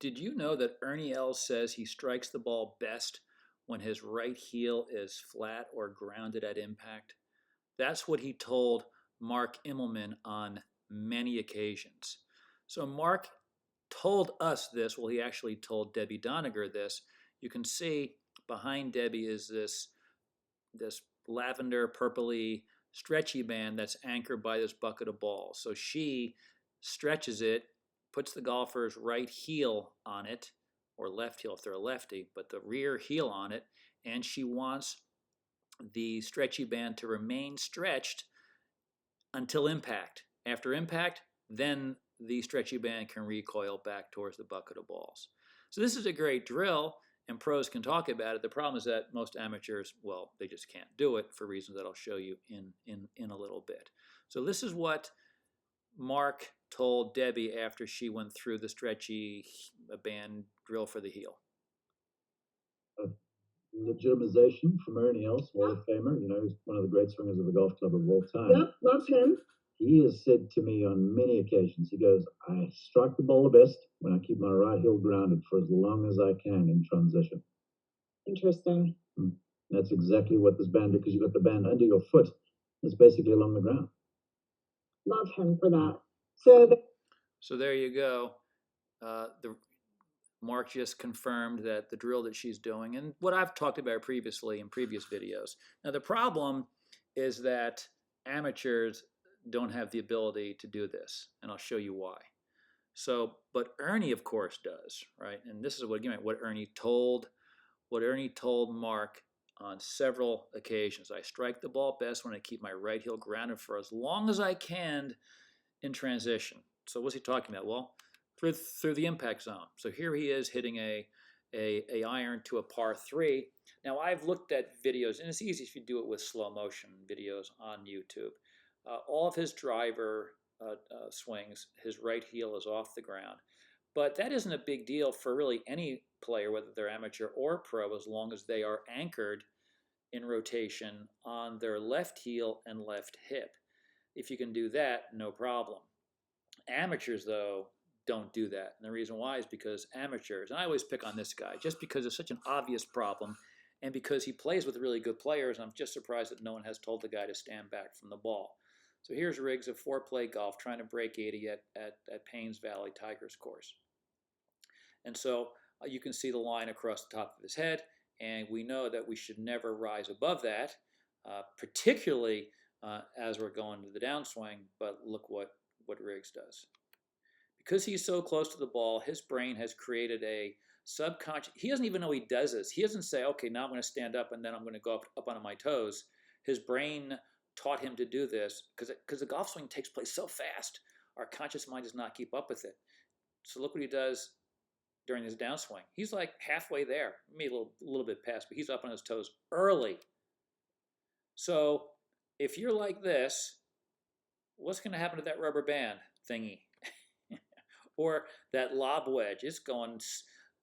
Did you know that Ernie Els says he strikes the ball best when his right heel is flat or grounded at impact? That's what he told Mark Immelman on many occasions. So Mark told us this. Well, he actually told Debbie Doniger this. You can see behind Debbie is this lavender purpley stretchy band that's anchored by this bucket of balls. So she stretches it, puts the golfer's right heel on it, or left heel if they're a lefty, but the rear heel on it, and she wants the stretchy band to remain stretched until impact. After impact, then the stretchy band can recoil back towards the bucket of balls. So this is a great drill, and pros can talk about it. The problem is that most amateurs, well, they just can't do it for reasons that I'll show you in a little bit. So this is what Mark told Debbie after she went through the stretchy band drill for the heel. Legitimization from Ernie Els, Hall of Famer. You know, he's one of the great swingers of the golf club of all time. Yep, love him. He has said to me on many occasions, he goes, I strike the ball the best when I keep my right heel grounded for as long as I can in transition. Interesting. That's exactly what this band did, because you've got the band under your foot. It's basically along the ground. Love him for that. So there you go. Mark just confirmed that the drill that she's doing, and what I've talked about previously in previous videos. Now the problem is that amateurs don't have the ability to do this, and I'll show you why. So, but Ernie, of course, does, right? And this is what Ernie told Mark on several occasions. I strike the ball best when I keep my right heel grounded for as long as I can in transition. So what's he talking about? Well, through the impact zone. So here he is hitting a iron to a par 3. Now I've looked at videos, and it's easy if you do it with slow motion videos on YouTube. All of his driver swings, his right heel is off the ground. But that isn't a big deal for really any player, whether they're amateur or pro, as long as they are anchored in rotation on their left heel and left hip. If you can do that, no problem. Amateurs, though, don't do that. And the reason why is because amateurs, and I always pick on this guy just because it's such an obvious problem and because he plays with really good players. I'm just surprised that no one has told the guy to stand back from the ball. So here's Riggs of 4-play golf trying to break 80 at Paynes Valley Tigers course. And so you can see the line across the top of his head, and we know that we should never rise above that, particularly as we're going to the downswing. But look what Riggs does. Because he's so close to the ball, his brain has created a subconscious. He doesn't even know he does this. He doesn't say, okay, now I'm going to stand up and then I'm going to go up on my toes. His brain taught him to do this because the golf swing takes place so fast. Our conscious mind does not keep up with it. So look what he does during his downswing. He's like halfway there, maybe a little bit past, but he's up on his toes early. So if you're like this, what's going to happen to that rubber band thingy? Or that lob wedge? It's going.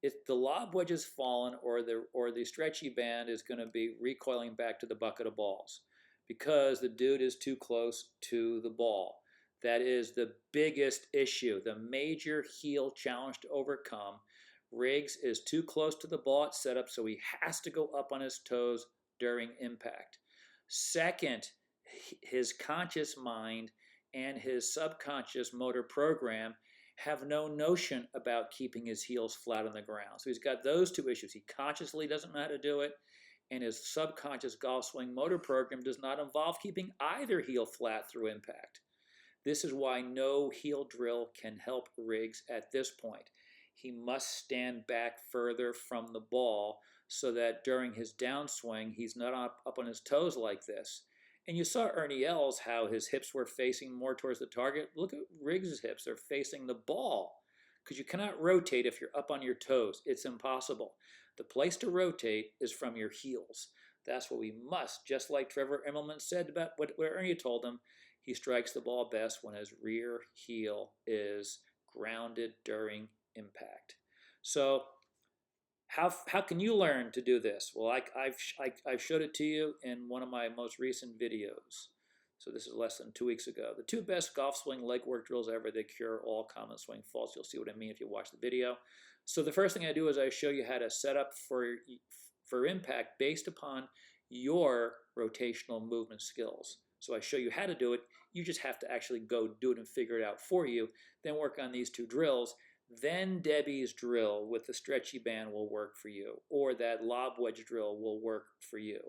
If the lob wedge is fallen, or the stretchy band is going to be recoiling back to the bucket of balls because the dude is too close to the ball. That is the biggest issue, the major heel challenge to overcome. Riggs is too close to the ball at setup, so he has to go up on his toes during impact. Second, his conscious mind and his subconscious motor program have no notion about keeping his heels flat on the ground. So he's got those two issues. He consciously doesn't know how to do it, and his subconscious golf swing motor program does not involve keeping either heel flat through impact. This is why no heel drill can help Riggs at this point. He must stand back further from the ball so that during his downswing, he's not up on his toes like this. And you saw Ernie Els, how his hips were facing more towards the target. Look at Riggs' hips. They're facing the ball because you cannot rotate if you're up on your toes. It's impossible. The place to rotate is from your heels. That's what we must, just like Trevor Immelman said about what Ernie told him. He strikes the ball best when his rear heel is grounded during impact. So how can you learn to do this? Well, I've showed it to you in one of my most recent videos. So this is less than 2 weeks ago. The 2 best golf swing leg work drills ever. They cure all common swing faults. You'll see what I mean if you watch the video. So the first thing I do is I show you how to set up for impact based upon your rotational movement skills. So I show you how to do it. You just have to actually go do it and figure it out for you. Then work on these 2 drills. Then Debbie's drill with the stretchy band will work for you, or that lob wedge drill will work for you.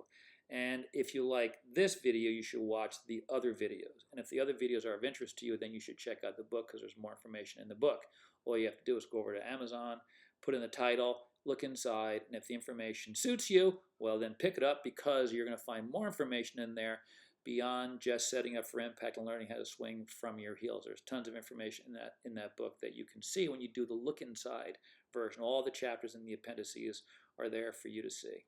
And if you like this video, you should watch the other videos. And if the other videos are of interest to you, then you should check out the book because there's more information in the book. All you have to do is go over to Amazon, put in the title, look inside, and if the information suits you, well, then pick it up because you're going to find more information in there beyond just setting up for impact and learning how to swing from your heels. There's tons of information in that book that you can see when you do the look inside version. All the chapters and the appendices are there for you to see.